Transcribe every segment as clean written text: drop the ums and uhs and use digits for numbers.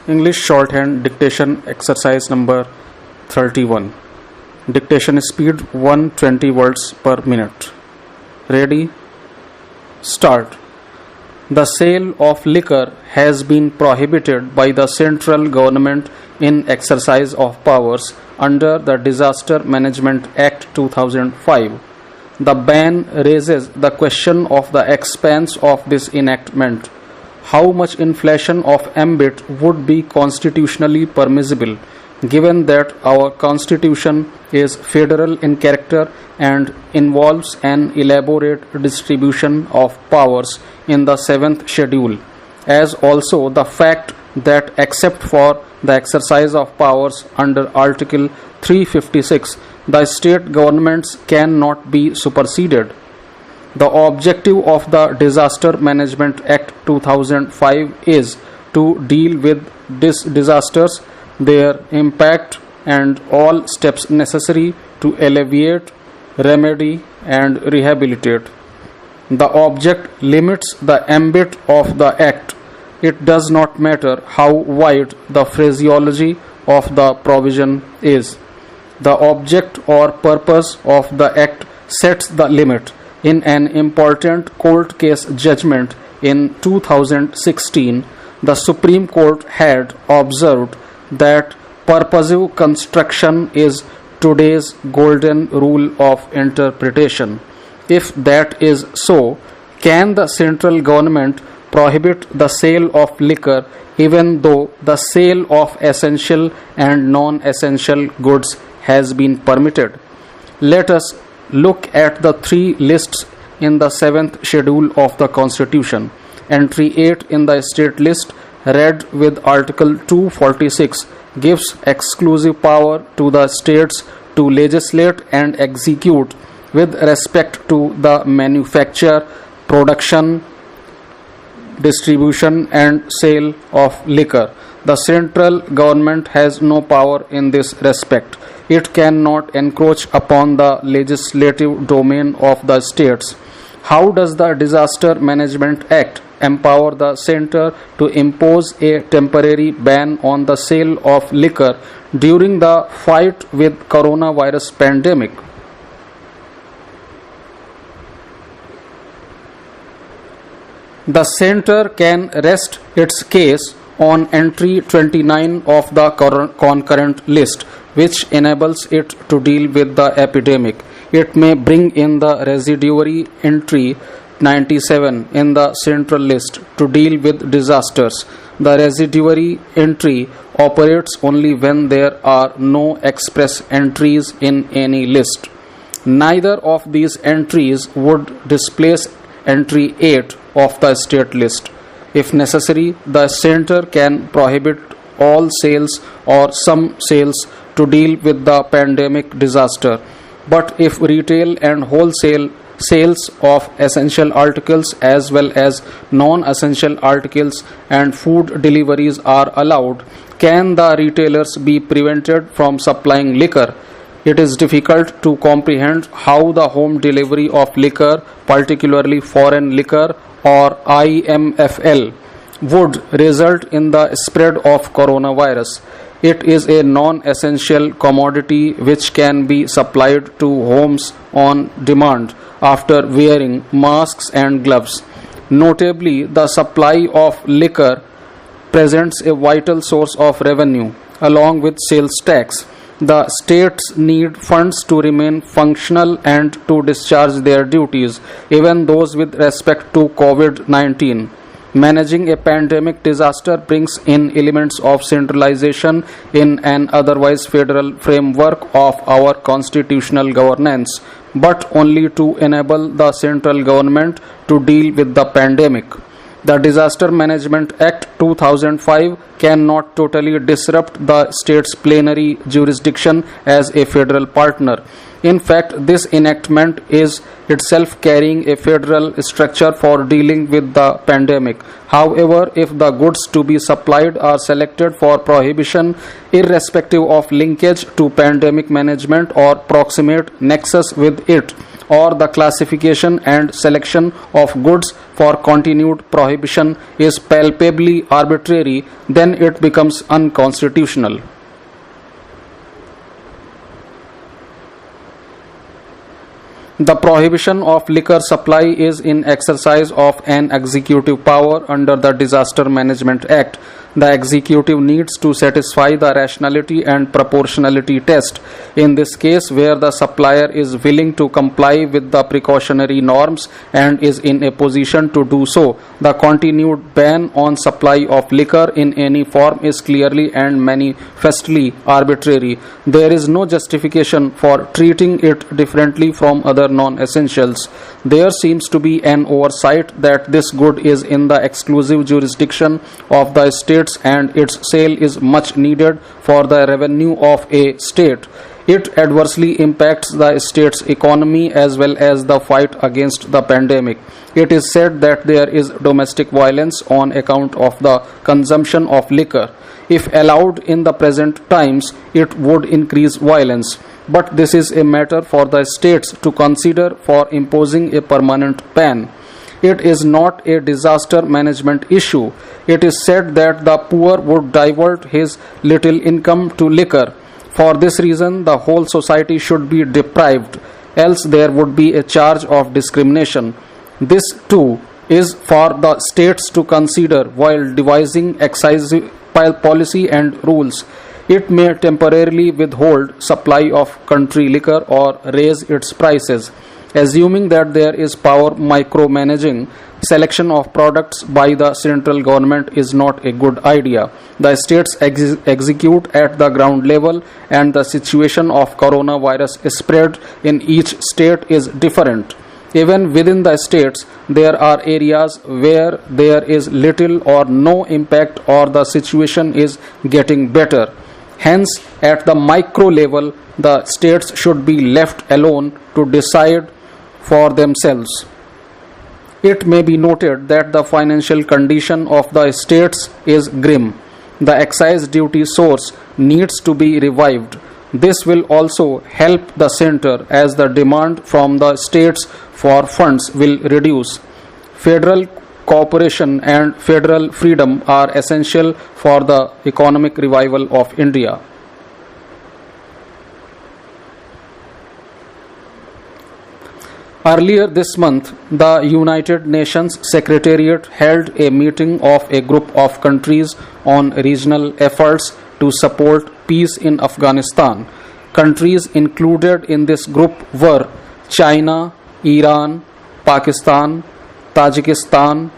English shorthand dictation exercise number 31. Dictation speed 120 words per minute. Ready? Start. The sale of liquor has been prohibited by the central government in exercise of powers under the Disaster Management Act 2005. The ban raises the question of the expense of this enactment. How much inflation of ambit would be constitutionally permissible, given that our constitution is federal in character and involves an elaborate distribution of powers in the 7th schedule, as also the fact that except for the exercise of powers under Article 356, the state governments cannot be superseded. The objective of the Disaster Management Act 2005 is to deal with disasters, their impact, and all steps necessary to alleviate, remedy, and rehabilitate. The object limits the ambit of the Act. It does not matter how wide the phraseology of the provision is. The object or purpose of the Act sets the limit. In an important court case judgment in 2016, the Supreme Court had observed that purposive construction is today's golden rule of interpretation. If that is so, can the central government prohibit the sale of liquor even though the sale of essential and non-essential goods has been permitted? Let us look at the three lists in the 7th schedule of the Constitution. Entry 8 in the state list, read with Article 246, gives exclusive power to the states to legislate and execute with respect to the manufacture, production, distribution, and sale of liquor. The central government has no power in this respect. It cannot encroach upon the legislative domain of the states. How does the Disaster Management Act empower the center to impose a temporary ban on the sale of liquor during the fight with coronavirus pandemic? The center can rest its case on entry 29 of the concurrent list, which enables it to deal with the epidemic. It may bring in the residuary entry 97 in the central list to deal with disasters. The residuary entry operates only when there are no express entries in any list. Neither of these entries would displace entry 8 of the state list. If necessary, the center can prohibit all sales or some sales to deal with the pandemic disaster. But if retail and wholesale sales of essential articles as well as non-essential articles and food deliveries are allowed, can the retailers be prevented from supplying liquor? It is difficult to comprehend how the home delivery of liquor, particularly foreign liquor or IMFL, would result in the spread of coronavirus. It is a non-essential commodity which can be supplied to homes on demand after wearing masks and gloves. Notably, the supply of liquor presents a vital source of revenue along with sales tax. The states need funds to remain functional and to discharge their duties, even those with respect to COVID-19. Managing a pandemic disaster brings in elements of centralization in an otherwise federal framework of our constitutional governance, but only to enable the central government to deal with the pandemic. The Disaster Management Act 2005 cannot totally disrupt the state's plenary jurisdiction as a federal partner. In fact, this enactment is itself carrying a federal structure for dealing with the pandemic. However, if the goods to be supplied are selected for prohibition, irrespective of linkage to pandemic management or proximate nexus with it, or the classification and selection of goods for continued prohibition is palpably arbitrary, then it becomes unconstitutional. The prohibition of liquor supply is in exercise of an executive power under the Disaster Management Act. The executive needs to satisfy the rationality and proportionality test. In this case, where the supplier is willing to comply with the precautionary norms and is in a position to do so, the continued ban on supply of liquor in any form is clearly and manifestly arbitrary. There is no justification for treating it differently from other non-essentials. There seems to be an oversight that this good is in the exclusive jurisdiction of the states and its sale is much needed for the revenue of a state. It adversely impacts the state's economy as well as the fight against the pandemic. It is said that there is domestic violence on account of the consumption of liquor. If allowed in the present times, it would increase violence. But this is a matter for the states to consider for imposing a permanent ban. It is not a disaster management issue. It is said that the poor would divert his little income to liquor. For this reason, the whole society should be deprived, else there would be a charge of discrimination. This, too, is for the states to consider while devising excise policy and rules. It may temporarily withhold supply of country liquor or raise its prices. Assuming that there is power micromanaging selection of products by the central government is not a good idea. The states execute at the ground level, and the situation of coronavirus spread in each state is different. Even within the states, there are areas where there is little or no impact or the situation is getting better. Hence, at the micro level, the states should be left alone to decide for themselves. It may be noted that the financial condition of the states is grim. The excise duty source needs to be revived. This will also help the center as the demand from the states for funds will reduce. Federal cooperation and federal freedom are essential for the economic revival of India. Earlier this month, the United Nations Secretariat held a meeting of a group of countries on regional efforts to support peace in Afghanistan. Countries included in this group were China, Iran, Pakistan, Tajikistan,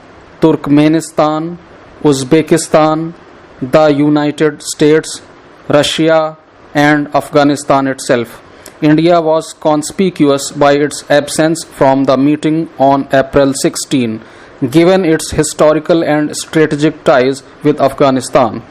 Turkmenistan, Uzbekistan, the United States, Russia, and Afghanistan itself. India was conspicuous by its absence from the meeting on April 16, given its historical and strategic ties with Afghanistan.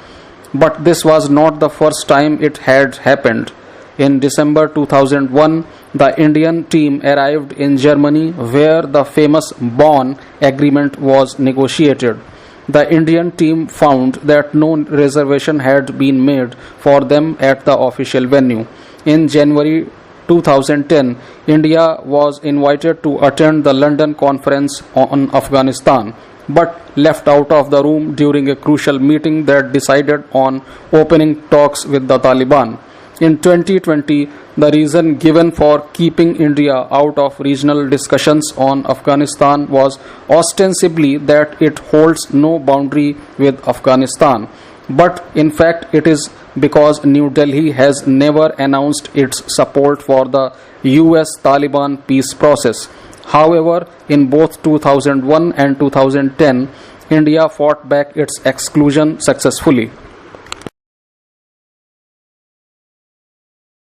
But this was not the first time it had happened. In December 2001, the Indian team arrived in Germany where the famous Bonn Agreement was negotiated. The Indian team found that no reservation had been made for them at the official venue. In January 2010, India was invited to attend the London Conference on Afghanistan, but left out of the room during a crucial meeting that decided on opening talks with the Taliban. In 2020, the reason given for keeping India out of regional discussions on Afghanistan was ostensibly that it holds no boundary with Afghanistan. But in fact, it is because New Delhi has never announced its support for the US-Taliban peace process. However, in both 2001 and 2010, India fought back its exclusion successfully.